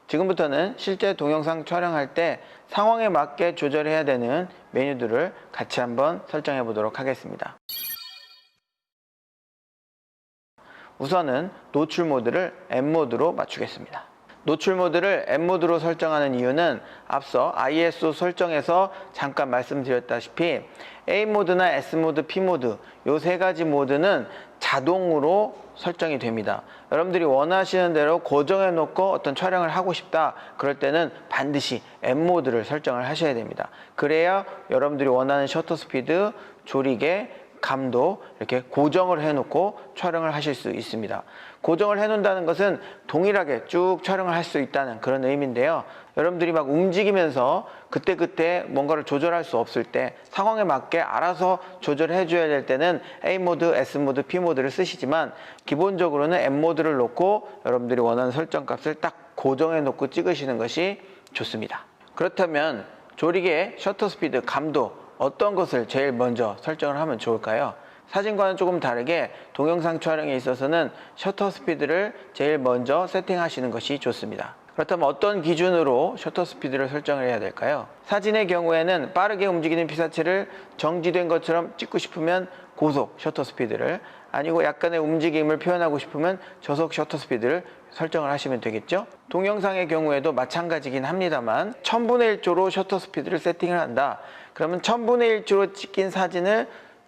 지금부터는 실제 동영상 촬영할 때 상황에 맞게 조절해야 되는 메뉴들을 같이 한번 설정해 보도록 하겠습니다. 우선은 노출 모드를 M모드로 맞추겠습니다. 노출 모드를 M모드로 설정하는 이유는 앞서 ISO 설정에서 잠깐 말씀드렸다시피 A모드나 S모드, P모드 이 세 가지 모드는 자동으로 설정이 됩니다. 여러분들이 원하시는 대로 고정해 놓고 어떤 촬영을 하고 싶다 그럴 때는 반드시 M모드를 설정을 하셔야 됩니다. 그래야 여러분들이 원하는 셔터 스피드, 조리개, 감도 이렇게 고정을 해 놓고 촬영을 하실 수 있습니다. 고정을 해 놓는다는 것은 동일하게 쭉 촬영을 할 수 있다는 그런 의미인데요. 여러분들이 막 움직이면서 그때그때 뭔가를 조절할 수 없을 때 상황에 맞게 알아서 조절해 줘야 될 때는 A모드, S모드, P모드를 쓰시지만 기본적으로는 M모드를 놓고 여러분들이 원하는 설정 값을 딱 고정해 놓고 찍으시는 것이 좋습니다. 그렇다면 조리개의 셔터 스피드, 감도 어떤 것을 제일 먼저 설정을 하면 좋을까요? 사진과는 조금 다르게 동영상 촬영에 있어서는 셔터 스피드를 제일 먼저 세팅하시는 것이 좋습니다. 그렇다면 어떤 기준으로 셔터 스피드를 설정을 해야 될까요? 사진의 경우에는 빠르게 움직이는 피사체를 정지된 것처럼 찍고 싶으면 고속 셔터 스피드를, 아니고 약간의 움직임을 표현하고 싶으면 저속 셔터 스피드를 설정을 하시면 되겠죠. 동영상의 경우에도 마찬가지긴 합니다만 1000분의 1초로 셔터 스피드를 세팅을 한다. 그러면 1000분의 1초로 찍힌 사진을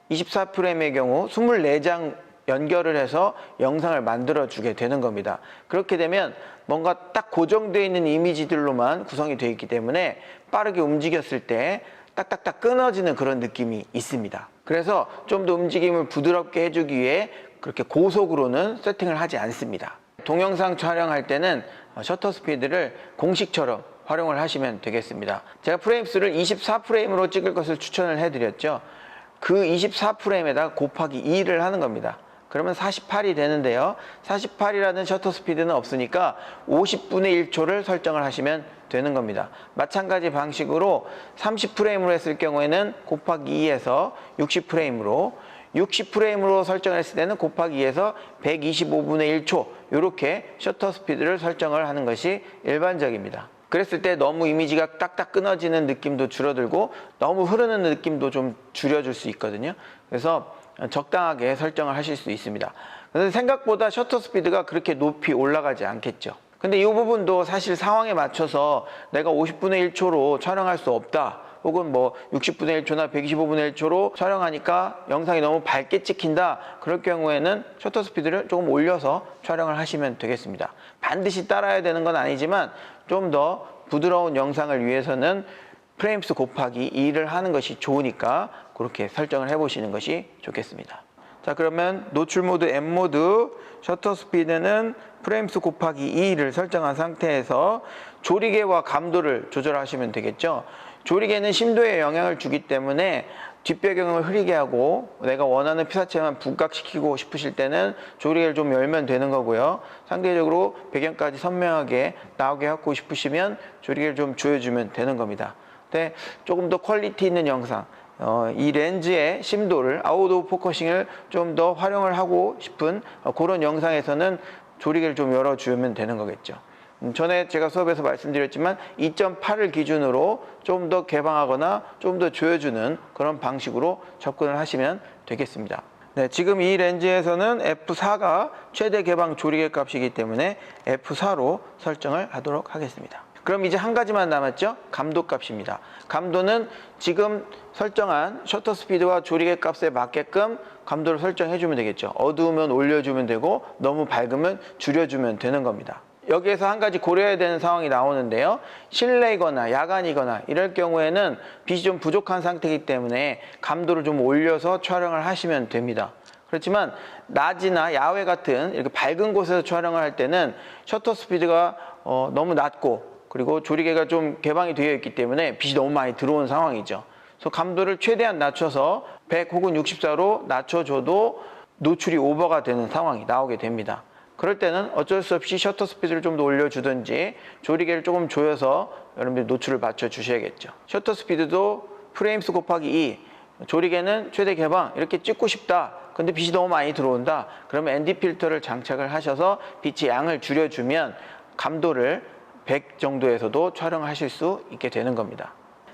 24프레임의 경우 24장 연결을 해서 영상을 만들어 주게 되는 겁니다. 그렇게 되면 뭔가 딱 고정되어 있는 이미지들로만 구성이 되어 있기 때문에 빠르게 움직였을 때 딱딱딱 끊어지는 그런 느낌이 있습니다. 그래서 좀 더 움직임을 부드럽게 해주기 위해 그렇게 고속으로는 세팅을 하지 않습니다. 동영상 촬영할 때는 셔터 스피드를 공식처럼 활용을 하시면 되겠습니다. 제가 프레임 수를 24프레임으로 찍을 것을 추천을 해드렸죠. 그 24프레임에다가 곱하기 2를 하는 겁니다. 그러면 48이 되는데요. 48이라는 셔터 스피드는 없으니까 50분의 1초를 설정을 하시면 되는 겁니다. 마찬가지 방식으로 30프레임으로 했을 경우에는 곱하기 2에서 60프레임으로, 60프레임으로 설정을 했을 때는 곱하기 2에서 125분의 1초 이렇게 셔터 스피드를 설정을 하는 것이 일반적입니다. 그랬을 때 너무 이미지가 딱딱 끊어지는 느낌도 줄어들고 너무 흐르는 느낌도 좀 줄여줄 수 있거든요. 그래서 적당하게 설정을 하실 수 있습니다. 그런데 생각보다 셔터 스피드가 그렇게 높이 올라가지 않겠죠. 근데 이 부분도 사실 상황에 맞춰서 내가 50분의 1초로 촬영할 수 없다, 혹은 뭐 60분의 1초나 125분의 1초로 촬영하니까 영상이 너무 밝게 찍힌다, 그럴 경우에는 셔터 스피드를 조금 올려서 촬영을 하시면 되겠습니다. 반드시 따라야 되는 건 아니지만 좀 더 부드러운 영상을 위해서는 프레임 수 곱하기 2를 하는 것이 좋으니까 그렇게 설정을 해 보시는 것이 좋겠습니다. 자, 그러면 노출 모드 M모드, 셔터 스피드는 프레임 수 곱하기 2를 설정한 상태에서 조리개와 감도를 조절하시면 되겠죠. 조리개는 심도에 영향을 주기 때문에 뒷배경을 흐리게 하고 내가 원하는 피사체만 부각시키고 싶으실 때는 조리개를 좀 열면 되는 거고요. 상대적으로 배경까지 선명하게 나오게 하고 싶으시면 조리개를 좀 조여주면 되는 겁니다. 근데 조금 더 퀄리티 있는 영상, 이 렌즈의 심도를, 아웃 오브 포커싱을 좀 더 활용을 하고 싶은 그런 영상에서는 조리개를 좀 열어주면 되는 거겠죠. 전에 제가 수업에서 말씀드렸지만 2.8을 기준으로 좀 더 개방하거나 좀 더 조여주는 그런 방식으로 접근을 하시면 되겠습니다. 네, 지금 이 렌즈에서는 f4가 최대 개방 조리개 값이기 때문에 f4로 설정을 하도록 하겠습니다. 그럼 이제 한 가지만 남았죠? 감도 값입니다. 감도는 지금 설정한 셔터 스피드와 조리개 값에 맞게끔 감도를 설정해 주면 되겠죠. 어두우면 올려주면 되고 너무 밝으면 줄여주면 되는 겁니다. 여기에서 한 가지 고려해야 되는 상황이 나오는데요. 실내거나 야간이거나 이럴 경우에는 빛이 좀 부족한 상태이기 때문에 감도를 좀 올려서 촬영을 하시면 됩니다. 그렇지만 낮이나 야외 같은 이렇게 밝은 곳에서 촬영을 할 때는 셔터 스피드가 너무 낮고 그리고 조리개가 좀 개방이 되어 있기 때문에 빛이 너무 많이 들어온 상황이죠. 그래서 감도를 최대한 낮춰서 100 혹은 64로 낮춰줘도 노출이 오버가 되는 상황이 나오게 됩니다. 그럴 때는 어쩔 수 없이 셔터 스피드를 좀 더 올려주든지 조리개를 조금 조여서 여러분들이 노출을 맞춰 주셔야겠죠. 셔터 스피드도 프레임 수 곱하기 2, 조리개는 최대 개방 이렇게 찍고 싶다. 근데 빛이 너무 많이 들어온다. 그러면 ND 필터를 장착을 하셔서 빛의 양을 줄여주면 감도를 100 정도에서도 촬영하실 수 있게 되는 겁니다.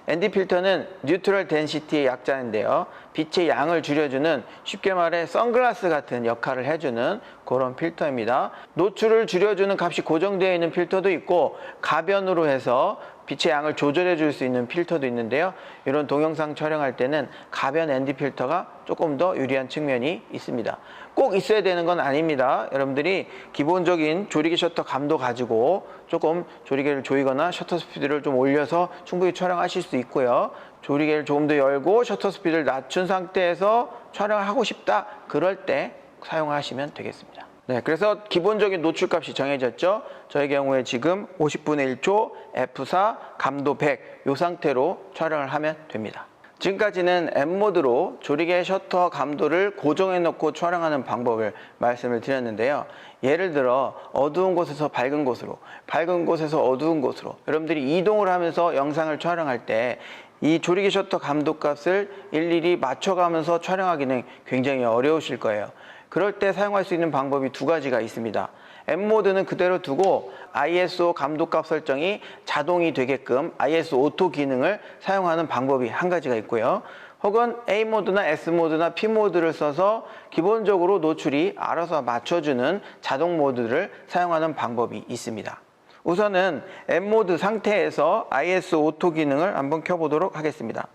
ND 필터는 뉴트럴 덴시티의 약자인데요. 빛의 양을 줄여주는, 쉽게 말해 선글라스 같은 역할을 해주는 그런 필터입니다. 노출을 줄여주는 값이 고정되어 있는 필터도 있고, 가변으로 해서 빛의 양을 조절해 줄 수 있는 필터도 있는데요. 이런 동영상 촬영할 때는 가변 ND 필터가 조금 더 유리한 측면이 있습니다. 꼭 있어야 되는 건 아닙니다. 여러분들이 기본적인 조리개 셔터 감도 가지고 조금 조리개를 조이거나 셔터 스피드를 좀 올려서 충분히 촬영하실 수 있고요. 조리개를 조금 더 열고 셔터 스피드를 낮춘 상태에서 촬영을 하고 싶다, 그럴 때 사용하시면 되겠습니다. 네, 그래서 기본적인 노출값이 정해졌죠. 저의 경우에 지금 50분의 1초, f4, 감도 100, 이 상태로 촬영을 하면 됩니다. 지금까지는 M모드로 조리개 셔터 감도를 고정해 놓고 촬영하는 방법을 말씀을 드렸는데요. 예를 들어 어두운 곳에서 밝은 곳으로, 밝은 곳에서 어두운 곳으로 여러분들이 이동을 하면서 영상을 촬영할 때 이 조리개 셔터 감도 값을 일일이 맞춰가면서 촬영하기는 굉장히 어려우실 거예요. 그럴 때 사용할 수 있는 방법이 두 가지가 있습니다. M모드는 그대로 두고 ISO 감도값 설정이 자동이 되게끔 ISO 오토 기능을 사용하는 방법이 한 가지가 있고요. 혹은 A모드나 S모드나 P모드를 써서 기본적으로 노출이 알아서 맞춰주는 자동 모드를 사용하는 방법이 있습니다. 우선은 M모드 상태에서 ISO 오토 기능을 한번 켜보도록 하겠습니다.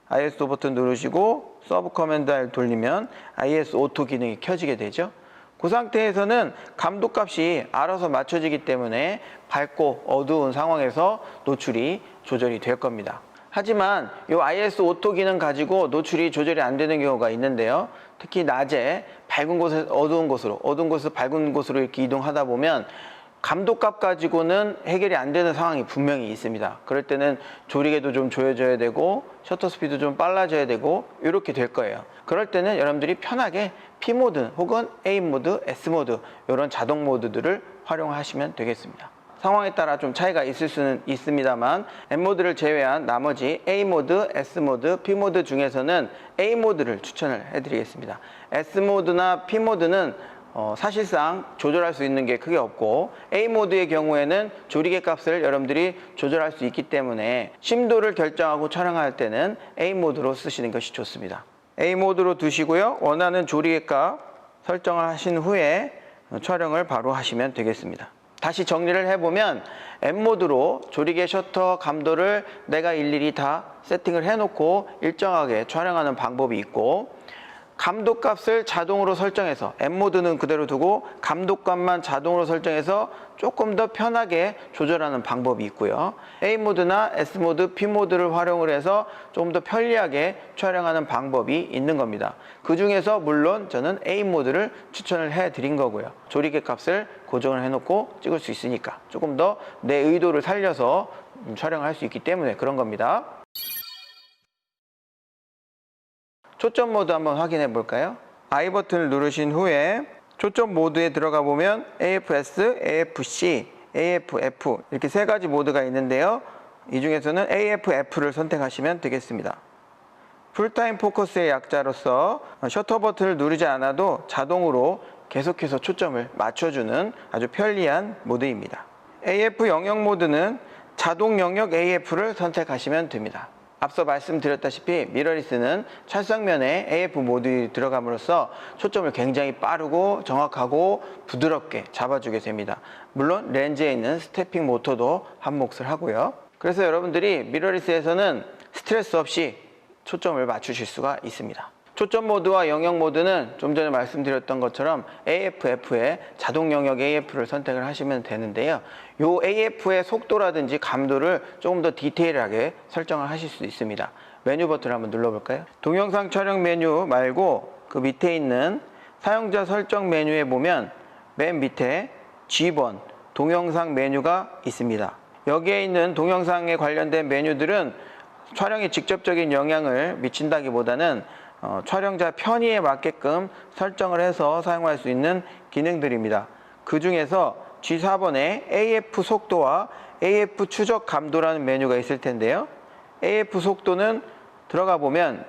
ISO 버튼 누르시고 서브 커맨드 R 돌리면 ISO 오토 기능이 켜지게 되죠. 그 상태에서는 감도값이 알아서 맞춰지기 때문에 밝고 어두운 상황에서 노출이 조절이 될 겁니다. 하지만 이 ISO 오토 기능 가지고 노출이 조절이 안 되는 경우가 있는데요. 특히 낮에 밝은 곳에서 어두운 곳으로, 어두운 곳에서 밝은 곳으로 이렇게 이동하다 보면 감도값 가지고는 해결이 안 되는 상황이 분명히 있습니다. 그럴 때는 조리개도 좀 조여줘야 되고 셔터 스피드 좀 빨라져야 되고 이렇게 될 거예요. 그럴 때는 여러분들이 편하게 P모드 혹은 A모드, S모드 이런 자동 모드들을 활용하시면 되겠습니다. 상황에 따라 좀 차이가 있을 수는 있습니다만 M모드를 제외한 나머지 A모드, S모드, P모드 중에서는 A모드를 추천을 해드리겠습니다. S모드나 P모드는 사실상 조절할 수 있는 게 크게 없고 A모드의 경우에는 조리개 값을 여러분들이 조절할 수 있기 때문에 심도를 결정하고 촬영할 때는 A모드로 쓰시는 것이 좋습니다. A모드로 두시고요. 원하는 조리개 값 설정을 하신 후에 촬영을 바로 하시면 되겠습니다. 다시 정리를 해보면 M모드로 조리개 셔터 감도를 내가 일일이 다 세팅을 해놓고 일정하게 촬영하는 방법이 있고, 감도값을 자동으로 설정해서 M모드는 그대로 두고 감도값만 자동으로 설정해서 조금 더 편하게 조절하는 방법이 있고요. A모드나 S모드, P모드를 활용을 해서 조금 더 편리하게 촬영하는 방법이 있는 겁니다. 그 중에서 물론 저는 A모드를 추천을 해드린 거고요. 조리개 값을 고정을 해놓고 찍을 수 있으니까 조금 더 내 의도를 살려서 촬영을 할 수 있기 때문에 그런 겁니다. 초점 모드 한번 확인해 볼까요? I 버튼을 누르신 후에 초점 모드에 들어가 보면 AFS, AFC, AFF 이렇게 세 가지 모드가 있는데요. 이 중에서는 AFF를 선택하시면 되겠습니다. 풀타임 포커스의 약자로서 셔터 버튼을 누르지 않아도 자동으로 계속해서 초점을 맞춰주는 아주 편리한 모드입니다. AF 영역 모드는 자동 영역 AF를 선택하시면 됩니다. 앞서 말씀드렸다시피 미러리스는 찰성면에 AF 모드에 들어감으로써 초점을 굉장히 빠르고 정확하고 부드럽게 잡아주게 됩니다. 물론 렌즈에 있는 스태핑 모터도 한 몫을 하고요. 그래서 여러분들이 미러리스에서는 스트레스 없이 초점을 맞추실 수가 있습니다. 초점 모드와 영역 모드는 좀 전에 말씀드렸던 것처럼 AF의 자동 영역 AF를 선택을 하시면 되는데요. 이 AF의 속도라든지 감도를 조금 더 디테일하게 설정을 하실 수 있습니다. 메뉴 버튼을 한번 눌러볼까요? 동영상 촬영 메뉴 말고 그 밑에 있는 사용자 설정 메뉴에 보면 맨 밑에 G번 동영상 메뉴가 있습니다. 여기에 있는 동영상에 관련된 메뉴들은 촬영에 직접적인 영향을 미친다기보다는 촬영자 편의에 맞게끔 설정을 해서 사용할 수 있는 기능들입니다. 그 중에서 G4번에 AF 속도와 AF 추적 감도라는 메뉴가 있을 텐데요. AF 속도는 들어가 보면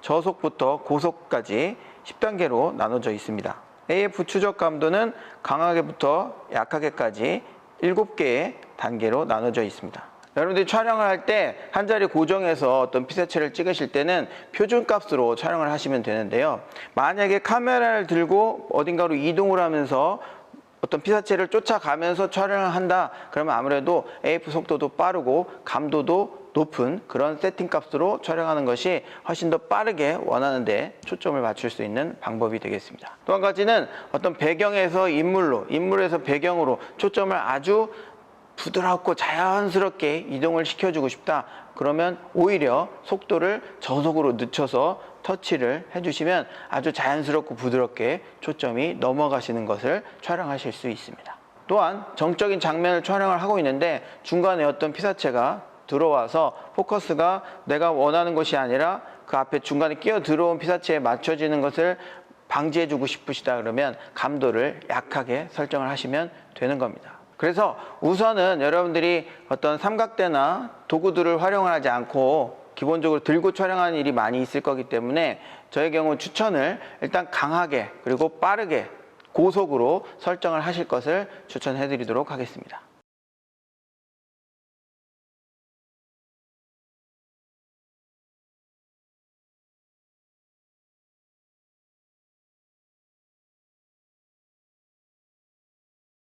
저속부터 고속까지 10단계로 나눠져 있습니다. AF 추적 감도는 강하게부터 약하게까지 7개의 단계로 나눠져 있습니다. 여러분들이 촬영을 할 때 한 자리 고정해서 어떤 피사체를 찍으실 때는 표준값으로 촬영을 하시면 되는데요. 만약에 카메라를 들고 어딘가로 이동을 하면서 어떤 피사체를 쫓아가면서 촬영을 한다 그러면 아무래도 AF 속도도 빠르고 감도도 높은 그런 세팅 값으로 촬영하는 것이 훨씬 더 빠르게 원하는 데 초점을 맞출 수 있는 방법이 되겠습니다. 또 한 가지는 어떤 배경에서 인물에서 배경으로 초점을 아주 부드럽고 자연스럽게 이동을 시켜주고 싶다 그러면 오히려 속도를 저속으로 늦춰서 터치를 해주시면 아주 자연스럽고 부드럽게 초점이 넘어가시는 것을 촬영하실 수 있습니다. 또한 정적인 장면을 촬영을 하고 있는데 중간에 어떤 피사체가 들어와서 포커스가 내가 원하는 것이 아니라 그 앞에 중간에 끼어 들어온 피사체에 맞춰지는 것을 방지해 주고 싶으시다 그러면 감도를 약하게 설정을 하시면 되는 겁니다. 그래서 우선은 여러분들이 어떤 삼각대나 도구들을 활용을 하지 않고 기본적으로 들고 촬영하는 일이 많이 있을 거기 때문에 저의 경우 추천을 일단 강하게 그리고 빠르게 고속으로 설정을 하실 것을 추천해 드리도록 하겠습니다.